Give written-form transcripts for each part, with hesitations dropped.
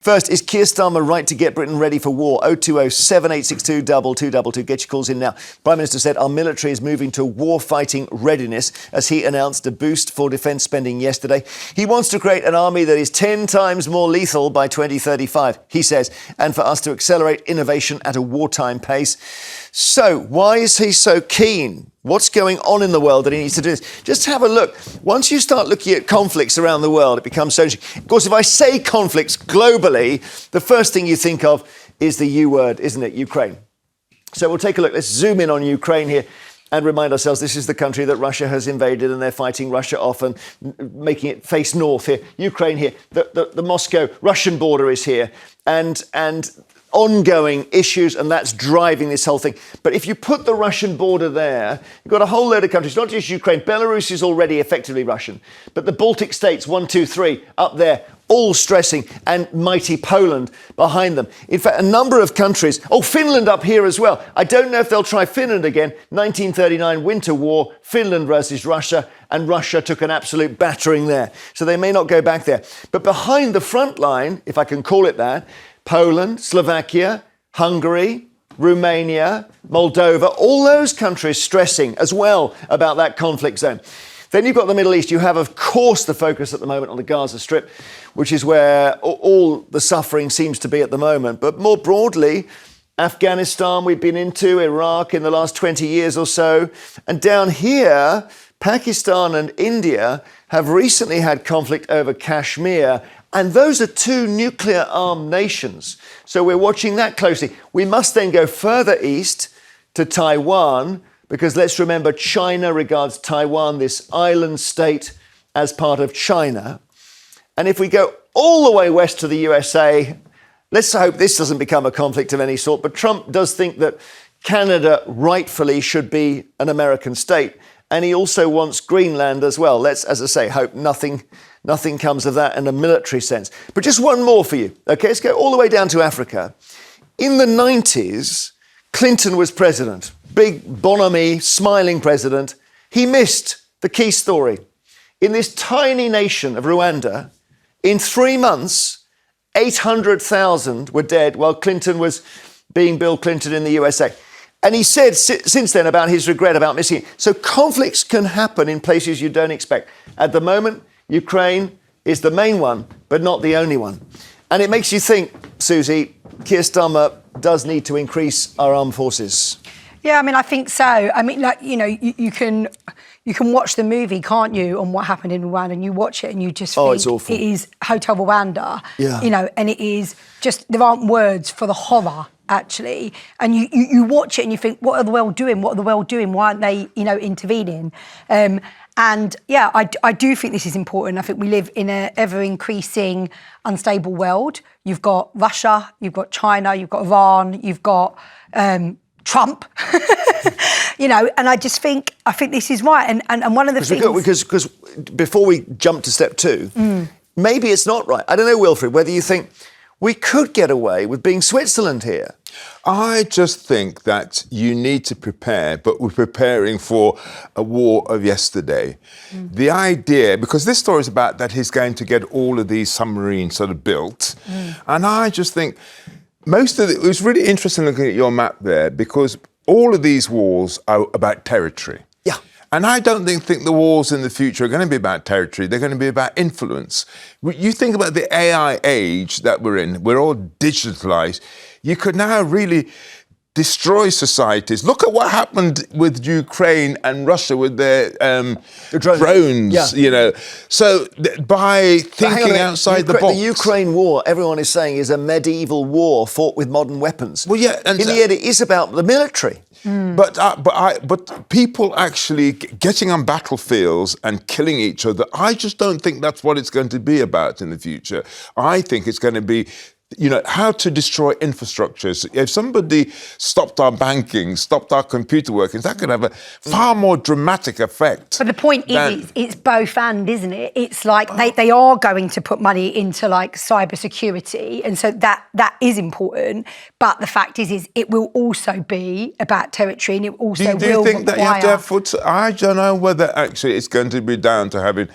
First, is Keir Starmer right to get Britain ready for war? 020-7862 2222. Get your calls in now. Prime Minister said our military is moving to war-fighting readiness as he announced a boost for defence spending yesterday. He wants to create an army that is 10 times more lethal by 2035, he says, and for us to accelerate innovation at a wartime pace. So, why is he so keen? What's going on in the world that he needs to do this? Just have a look. Once you start looking at conflicts around the world, it becomes so interesting. Of course, if I say conflicts globally, the first thing you think of is the U word, isn't it? Ukraine. So we'll take a look. Let's zoom in on Ukraine here and remind ourselves this is the country that Russia has invaded and they're fighting Russia off and making it face north here. Ukraine here. The Moscow-Russian border is here. And ongoing issues, and that's driving this whole thing. But if you put the Russian border there, you've got a whole load of countries, not just Ukraine. Belarus is already effectively Russian, but the Baltic states, 1, 2, 3, up there, all stressing, and mighty Poland behind them. In fact, a number of countries, Finland up here as well. I don't know if they'll try Finland again. 1939 Winter War, Finland versus Russia, and Russia took an absolute battering there. So they may not go back there. But behind the front line, if I can call it that, Poland, Slovakia, Hungary, Romania, Moldova, all those countries stressing as well about that conflict zone. Then you've got the Middle East. You have, of course, the focus at the moment on the Gaza Strip, which is where all the suffering seems to be at the moment. But more broadly, Afghanistan we've been into, Iraq in the last 20 years or so. And down here, Pakistan and India have recently had conflict over Kashmir. And those are two nuclear-armed nations. So we're watching that closely. We must then go further east to Taiwan, because let's remember China regards Taiwan, this island state, as part of China. And if we go all the way west to the USA, let's hope this doesn't become a conflict of any sort, but Trump does think that Canada rightfully should be an American state. And he also wants Greenland as well. Let's, as I say, hope nothing comes of that in a military sense. But just one more for you. Okay, let's go all the way down to Africa. In the 90s, Clinton was president. Big, bonhomie, smiling president. He missed the key story. In this tiny nation of Rwanda, in 3 months, 800,000 were dead while Clinton was being Bill Clinton in the USA. And he said since then about his regret about missing it. So conflicts can happen in places you don't expect. At the moment, Ukraine is the main one, but not the only one. And it makes you think, Suzy, Keir Starmer does need to increase our armed forces. Yeah, I mean, I think so. I mean, like, you know, you can watch the movie, can't you, on what happened in Rwanda, and you watch it and you just think it's awful. It is Hotel Rwanda, yeah. You know, and it is just, there aren't words for the horror, actually. And you watch it and you think, what are the world doing? What are the world doing? Why aren't they, you know, intervening? And yeah, I do think this is important. I think we live in an ever-increasing unstable world. You've got Russia, you've got China, you've got Iran, you've got Trump, you know, and I think this is right. And one of the things... Because before we jump to step two, maybe it's not right. I don't know, Wilfred, whether you think we could get away with being Switzerland here. I just think that you need to prepare, but we're preparing for a war of yesterday. The idea, because this story is about that he's going to get all of these submarines sort of built, and I just think most of it was really interesting looking at your map there, because all of these wars are about territory. Yeah. And I don't think the wars in the future are going to be about territory. They're going to be about influence. You think about the AI age that we're in. We're all digitalized. You could now really destroy societies. Look at what happened with Ukraine and Russia with their drones, you know. So by thinking outside the box... The Ukraine war, everyone is saying, is a medieval war fought with modern weapons. Well, yeah. And in the end, it is about the military. But people actually getting on battlefields and killing each other, I just don't think that's what it's going to be about in the future. I think it's going to be how to destroy infrastructures. If somebody stopped our banking, stopped our computer working, that could have a far more dramatic effect. But the point is, it's both and, isn't it? It's like they are going to put money into like cyber security, and so that is important. But the fact is it will also be about territory, and it also do you think require... that you have to have foot? I don't know whether actually it's going to be down to having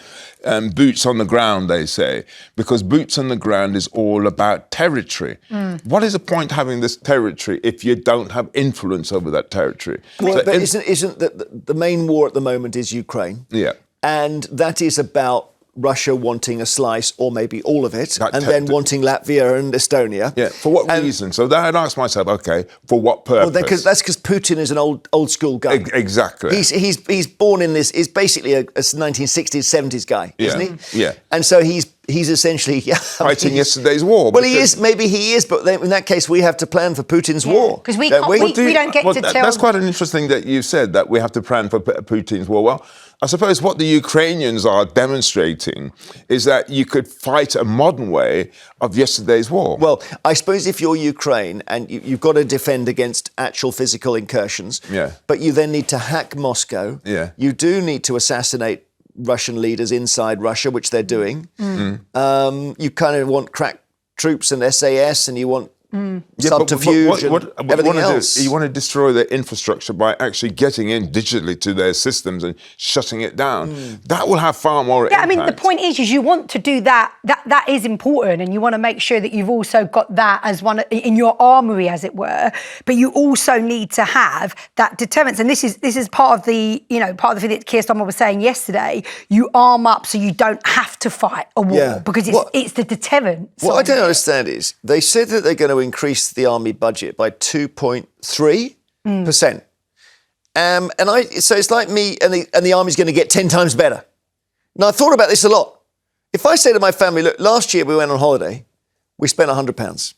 boots on the ground, they say, because boots on the ground is all about territory. What is the point having this territory if you don't have influence over that territory? Well, but isn't the main war at the moment is Ukraine? Yeah. And that is about Russia wanting a slice, or maybe all of it, and then wanting Latvia and Estonia. Yeah, for what reason? So then I'd ask myself, okay, for what purpose? Well, that's because Putin is an old school guy. Exactly. He's born in this. He's basically a 1960s, 70s guy, isn't he? Yeah. And so he's essentially fighting yesterday's war. Well, he is. Maybe he is. But in that case, we have to plan for Putin's war because we don't get to tell. That's quite an interesting that you said that we have to plan for Putin's war. Well, I suppose what the Ukrainians are demonstrating is that you could fight a modern way of yesterday's war. Well, I suppose if you're Ukraine and you've got to defend against actual physical incursions, but you then need to hack Moscow. Yeah. You do need to assassinate Russian leaders inside Russia, which they're doing. You kind of want crack troops and SAS, and you want subterfuge and everything else. You want to destroy their infrastructure by actually getting in digitally to their systems and shutting it down. That will have far more impact. I mean, the point is you want to do that. That is important, and you want to make sure that you've also got that as one in your armoury, as it were. But you also need to have that deterrence, and this is part of the thing that Keir Starmer was saying yesterday. You arm up so you don't have to fight a war because it's the deterrent. What I don't understand is they said that they're going to increase the army budget by 2.3%. So it's like me and the army's going to get 10 times better. Now, I've thought about this a lot. If I say to my family, look, last year we went on holiday, we spent £100.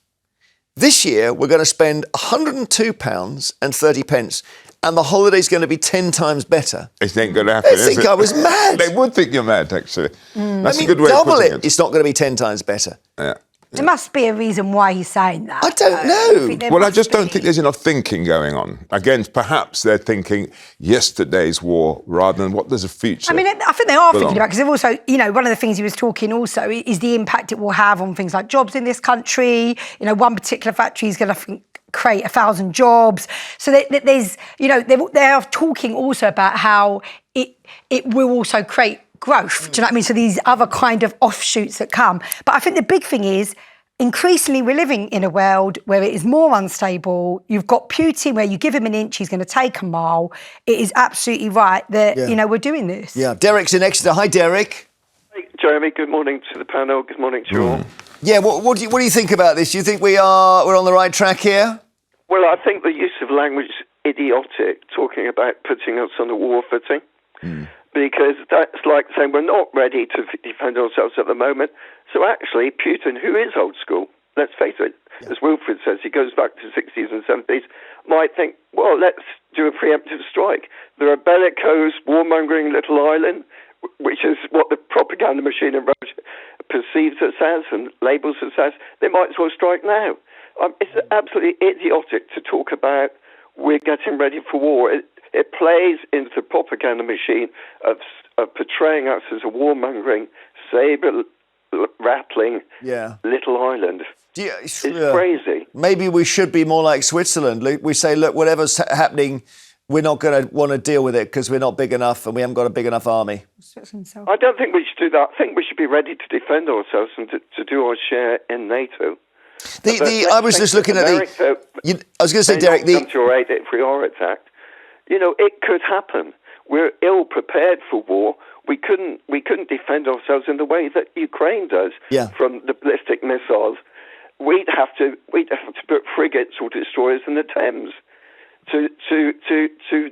This year we're going to spend £102.30, and the holiday's going to be 10 times better. They ain't going to happen. They think I was mad. They would think you're mad, actually. That's a good way double of putting it. It's not going to be 10 times better. Yeah. There must be a reason why he's saying that. I don't know. I just don't think there's enough thinking going on. Again, perhaps they're thinking yesterday's war rather than what does the future. I mean, I think they are thinking about, because they've also, one of the things he was talking also is the impact it will have on things like jobs in this country. One particular factory is going to create 1,000 jobs. So there's, they are talking also about how it will also create growth. Do you know what I mean? So these other kind of offshoots that come. But I think the big thing is, increasingly we're living in a world where it is more unstable. You've got Putin where you give him an inch, he's going to take a mile. It is absolutely right that, we're doing this. Yeah. Derek's in Exeter. Hi, Derek. Hey, Jeremy, good morning to the panel. Good morning to you all. Yeah, what do you think about this? Do you think we're on the right track here? Well, I think the use of language is idiotic, talking about putting us on a war footing. Because that's like saying we're not ready to defend ourselves at the moment. So actually, Putin, who is old school, let's face it, as Wilfred says, he goes back to the 60s and 70s, might think, well, let's do a preemptive strike. They're a bellicose, warmongering little island, which is what the propaganda machine in Russia perceives us as and labels us as. They might as well strike now. It's absolutely idiotic to talk about we're getting ready for war. It plays into the propaganda machine of portraying us as a warmongering, saber-rattling little island. It's crazy. Maybe we should be more like Switzerland. We say, look, whatever's happening, we're not going to want to deal with it because we're not big enough and we haven't got a big enough army. I don't think we should do that. I think we should be ready to defend ourselves and to do our share in NATO. I was just looking at I was going to say, Derek, come to your aid if we are attacked. It could happen. We're ill prepared for war. We couldn't defend ourselves in the way that Ukraine does from the ballistic missiles. We'd have to put frigates or destroyers in the Thames to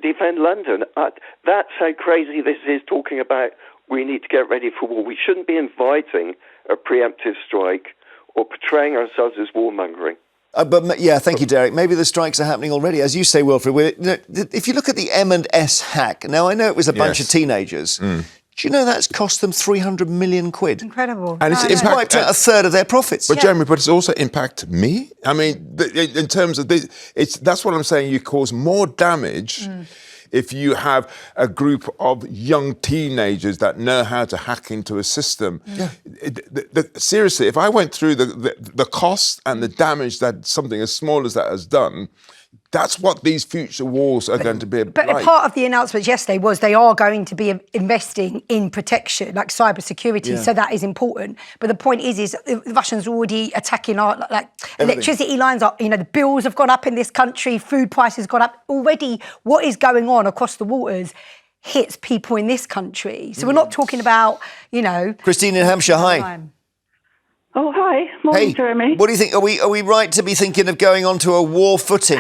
defend London. That's how crazy this is. Talking about we need to get ready for war. We shouldn't be inviting a preemptive strike or portraying ourselves as warmongering. Thank you, Derek. Maybe the strikes are happening already. As you say, Wilfred, if you look at the M&S hack, now I know it was a bunch of teenagers. Do you know that's cost them 300 million quid? Incredible. And it's Wiped out a third of their profits. But Jeremy, but it's also impacted me. I mean, in terms of this, that's what I'm saying. You cause more damage if you have a group of young teenagers that know how to hack into a system. Yeah. Seriously, if I went through the cost and the damage that something as small as that has done, that's what these future wars are going to be But like. part of the announcements yesterday was they are going to be investing in protection, like cyber security, so that is important. But the point is the Russians are already attacking our electricity lines. The bills have gone up in this country, food prices have gone up. Already, what is going on across the waters hits people in this country. So we're not talking about, Christine in Hampshire, hi. Oh, hi. Morning, Jeremy. What do you think? Are we right to be thinking of going on to a war footing?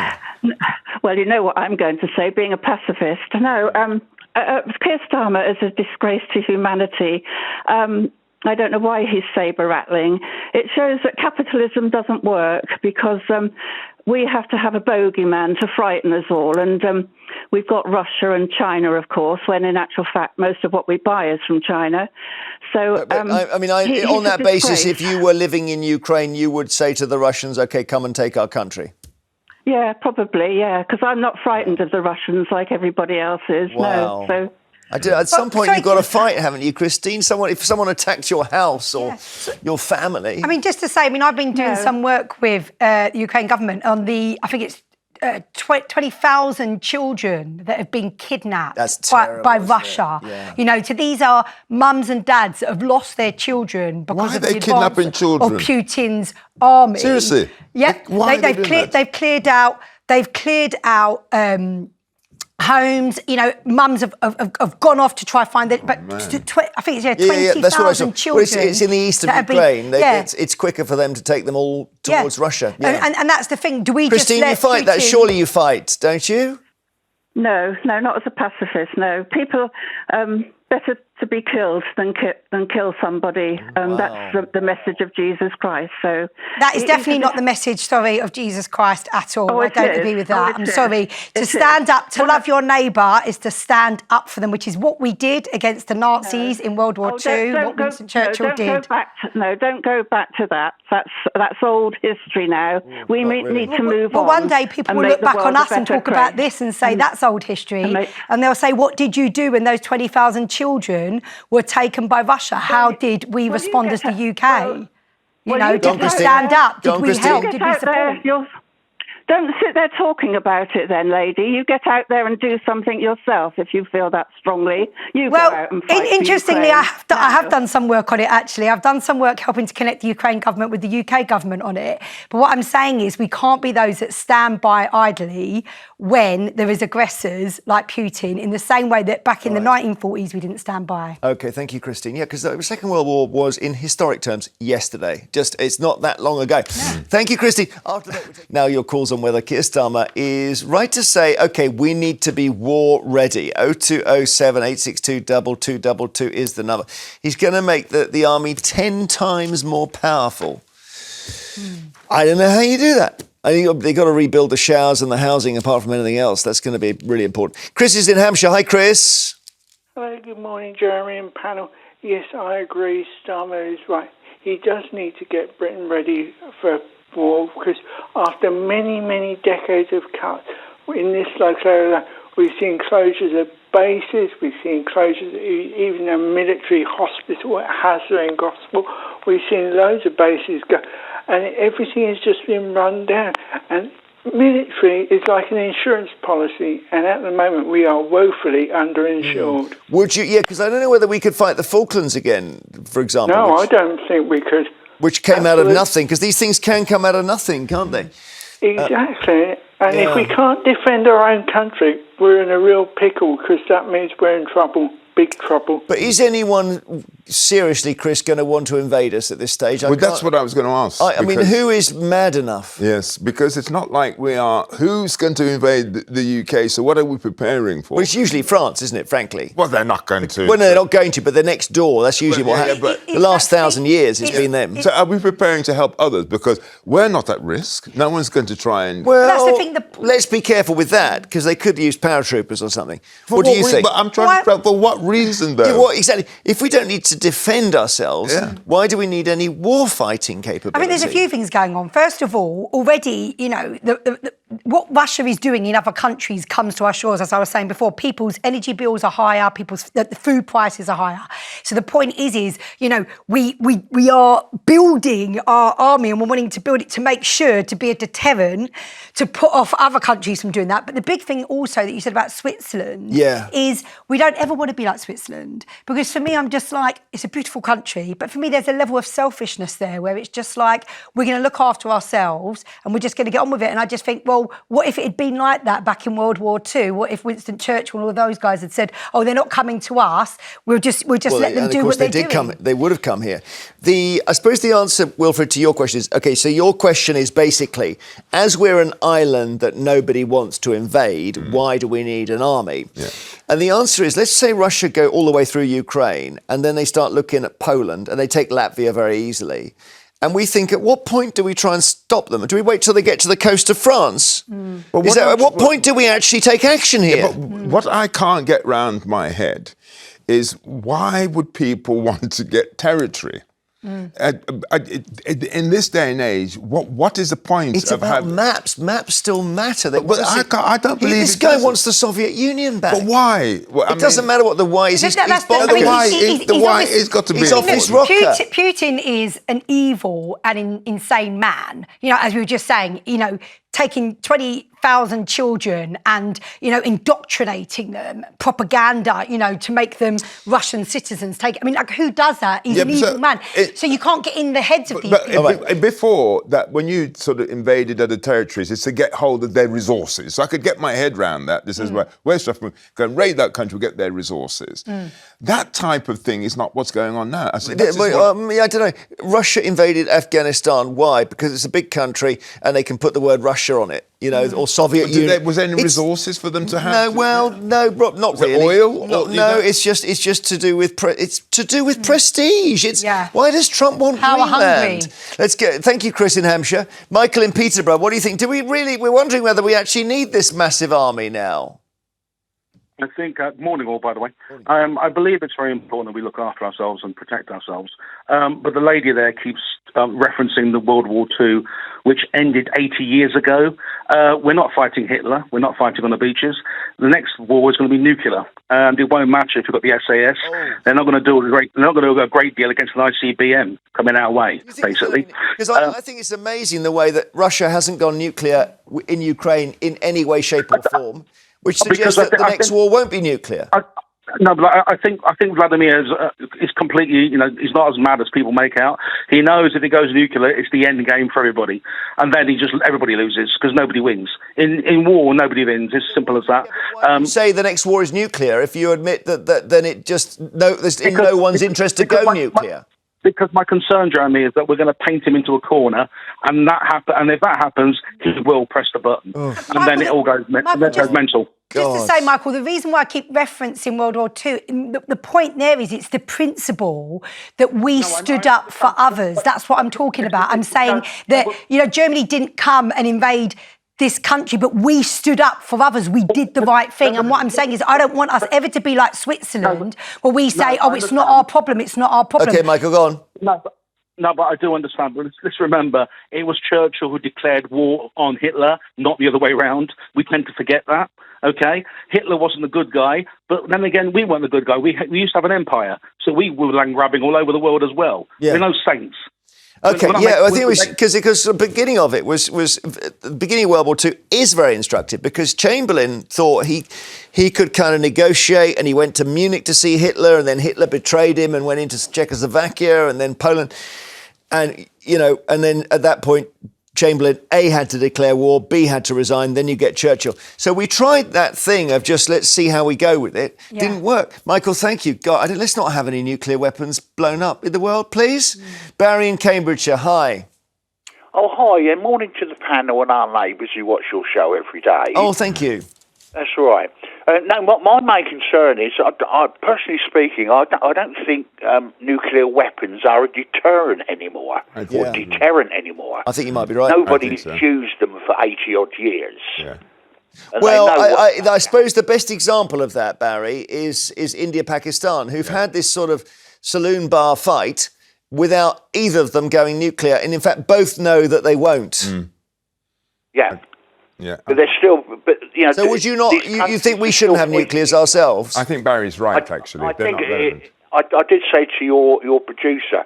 Well, you know what I'm going to say, being a pacifist. No, Keir Starmer is a disgrace to humanity. I don't know why he's sabre-rattling. It shows that capitalism doesn't work because we have to have a bogeyman to frighten us all. And we've got Russia and China, of course, when in actual fact most of what we buy is from China. So, on that basis, if you were living in Ukraine, you would say to the Russians, OK, come and take our country. Yeah, probably, yeah, because I'm not frightened of the Russians like everybody else is. Wow. No, so... At some point, you've got to fight, haven't you, Christine? If someone attacked your house or your family. I mean, just to say, I've been doing some work with the Ukraine government on I think it's 20,000 children that have been kidnapped by Russia. Yeah. So these are mums and dads that have lost their children because of the advance of Putin's army. Seriously? Yeah, they've cleared out homes. Mums have gone off to try and find it, but I think it's 20,000 children. Well, it's in the east of Ukraine. It's quicker for them to take them all towards Russia. Yeah. And that's the thing. Do we Christine, just let you fight Putin... that? Surely you fight, don't you? No, not as a pacifist. No, people better to be killed than kill somebody. That's the message of Jesus Christ. So that is definitely not the message, of Jesus Christ at all. I don't agree with that. I'm sorry. To stand up, to love your neighbour is to stand up for them, which is what we did against the Nazis in World War II, what Winston Churchill did. Don't go back to that. That's old history now. We need to move on. Well, one day people will look back on us and talk about this and say that's old history. And they'll say, what did you do when those 20,000 children were taken by Russia? How did we respond as the UK? Did we stand up? Did we help? Did we support? Don't sit there talking about it then, lady. You get out there and do something yourself if you feel that strongly. You go out and fight interestingly, for Ukraine. I have done some work on it, actually. I've done some work helping to connect the Ukraine government with the UK government on it. But what I'm saying is we can't be those that stand by idly when there is aggressors like Putin in the same way that back in the 1940s we didn't stand by. OK, thank you, Christine. Yeah, because the Second World War was, in historic terms, yesterday. It's not that long ago. Thank you, Christine. After that, now your calls on whether Keir Starmer is right to say, OK, we need to be war ready. 0207 862 2222 is the number. He's going to make the army 10 times more powerful. I don't know how you do that. I think they've got to rebuild the showers and the housing apart from anything else. That's going to be really important. Chris is in Hampshire. Hi, Chris. Hello, good morning, Jeremy and panel. Yes, I agree. Starmer is right. He does need to get Britain ready for war because after many, many decades of cuts in this local area, we've seen closures of bases, we've seen closures even a military hospital at Hasler in Gospel. We've seen loads of bases go, and everything has just been run down. And military is like an insurance policy, and at the moment we are woefully underinsured. Would you? Yeah, because I don't know whether we could fight the Falklands again, for example. No, I don't think we could. Which came out of nothing, because these things can come out of nothing, can't they? Exactly. And if we can't defend our own country, we're in a real pickle, because that means we're in trouble. Big trouble. But is anyone seriously, Chris, going to want to invade us at this stage? Well, that's what I was going to ask. I mean, who is mad enough? Yes, because it's not like we are. Who's going to invade the UK? So what are we preparing for? Well, it's usually France, isn't it, frankly? Well, they're not going to. Well, no, they're not going to, but they're next door. That's usually what happens. But the last 1,000 years, it's been them. So are we preparing to help others? Because we're not at risk. No one's going to try and... Well, that's the thing, let's be careful with that, because they could use paratroopers or something. What do you think? But I'm trying to... For what reason, though? Yeah, well, exactly. If we don't need to defend ourselves, why do we need any war fighting capability? I mean, there's a few things going on. First of all, already, you know, what Russia is doing in other countries comes to our shores. As I was saying before, people's energy bills are higher, the food prices are higher. So the point is, you know, we are building our army, and we're wanting to build it to make sure to be a deterrent to put off other countries from doing that. But the big thing also that you said about Switzerland is we don't ever want to be like Switzerland, because for me, I'm just like, it's a beautiful country, but for me, there's a level of selfishness there where it's just like, we're going to look after ourselves and we're just going to get on with it. And I just think, well, what if it had been like that back in World War II? What if Winston Churchill and all those guys had said, oh, they're not coming to us, we'll just let them do what they're doing? They would have come here. I suppose the answer, Wilfred, to your question is, okay, so your question is basically, as we're an island that nobody wants to invade, why do we need an army? Yeah. And the answer is, let's say Russia go all the way through Ukraine, and then they start looking at Poland, and they take Latvia very easily. And we think, at what point do we try and stop them? Do we wait till they get to the coast of France? Well, at what point do we actually take action here? Yeah, but what I can't get round my head is, why would people want to get territory? In this day and age, what is the point it's of about having... maps. Maps still matter. I don't believe this guy wants the Soviet Union back. But why? Well, it doesn't matter what the why is. The why is got to be... He's off his rocker. Putin is an evil and insane man. You know, as we were just saying, you know, taking 20,000 children and, you know, indoctrinating them, propaganda, you know, to make them Russian citizens. Who does that? He's an evil man. So you can't get in the heads of these people. Before that, when you sort of invaded other territories, it's to get hold of their resources. So I could get my head around that. This is where's stuff go and raid that country, get their resources. That type of thing is not what's going on now. I don't know. Russia invaded Afghanistan. Why? Because it's a big country and they can put the word Russia on it, you know, or Soviet Union. Was there any resources for them to have? No, not really. Oil? It's just to do with prestige. Why does Trump want Greenland? Thank you, Chris in Hampshire. Michael in Peterborough. What do you think? We're wondering whether we actually need this massive army now. I think, morning all, by the way. I believe it's very important that we look after ourselves and protect ourselves. But the lady there keeps referencing the World War II, which ended 80 years ago. We're not fighting Hitler. We're not fighting on the beaches. The next war is going to be nuclear. And it won't matter if you've got the SAS. They're not going to do a great deal against an ICBM coming our way, basically. Because I think it's amazing the way that Russia hasn't gone nuclear in Ukraine in any way, shape or form. Which suggests that the next war won't be nuclear. No, but I think Vladimir is completely, you know, he's not as mad as people make out. He knows if he goes nuclear, it's the end game for everybody, and then everybody loses because nobody wins. In war, nobody wins. It's simple as that. Why do you say the next war is nuclear if you admit that then it just there's in no one's interest to go nuclear? Because my concern, Jeremy, is that we're going to paint him into a corner, and if that happens, he will press the button, and then it all goes mental. Just to say, Michael, the reason why I keep referencing World War II, the point there is it's the principle that we stood up for others. That's what I'm talking about. I'm saying that, you know, Germany didn't come and invade this country, but we stood up for others. We did the right thing. And what I'm saying is I don't want us ever to be like Switzerland, where we say, it's not our problem, it's not our problem. OK, Michael, go on. No, but I do understand. But let's remember, it was Churchill who declared war on Hitler, not the other way around. We tend to forget that, okay? Hitler wasn't the good guy, but then again, we weren't the good guy. We used to have an empire, so we were land grabbing all over the world as well. Yeah. We're no saints. Okay, I think it was because the beginning of it was the beginning of World War II is very instructive because Chamberlain thought he could kind of negotiate, and he went to Munich to see Hitler, and then Hitler betrayed him and went into Czechoslovakia and then Poland, and then at that point Chamberlain A had to declare war, B had to resign, then you get Churchill. So we tried that thing of just let's see how we go with it. Yeah. Didn't work. Michael, thank you. God, let's not have any nuclear weapons blown up in the world, please. Barry in Cambridgeshire, hi. Oh, hi. Yeah, morning to the panel and our neighbours who watch your show every day. Oh, thank you. That's right. No, my main concern is, I personally speaking, I don't think nuclear weapons are a deterrent anymore, I think you might be right. Nobody's used them for 80-odd years. Yeah. And Well, they know I suppose the best example of that, Barry, is India-Pakistan, who've had this sort of saloon bar fight without either of them going nuclear, and in fact both know that they won't. Yeah. Yeah. But they're still, So would you not? You think we shouldn't have nuclears ourselves? I think Barry's right. Actually, I they're think not relevant. I did say to your producer,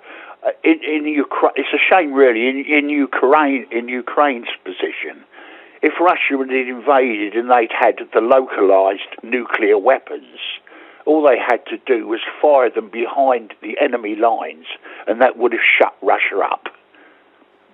in Ukraine, it's a shame really. In Ukraine's position, if Russia had invaded and they'd had the localized nuclear weapons, all they had to do was fire them behind the enemy lines, and that would have shut Russia up.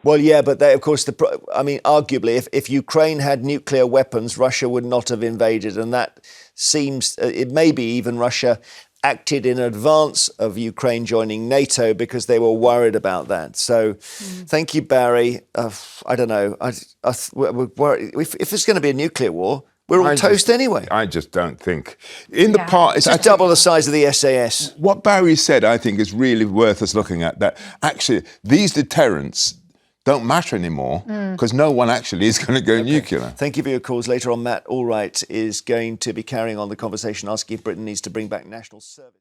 Well, yeah, but they, of course, arguably, if Ukraine had nuclear weapons, Russia would not have invaded, and that seems, it may be even Russia acted in advance of Ukraine joining NATO because they were worried about that. So, thank you, Barry. I don't know. If it's going to be a nuclear war, we're all toast anyway. I just don't think. In the part, it's just double the size of the SAS. What Barry said, I think, is really worth us looking at. That actually, these deterrents don't matter anymore because no one actually is going to go nuclear. Thank you for your calls. Later on, Matt Allwright is going to be carrying on the conversation, asking if Britain needs to bring back national service.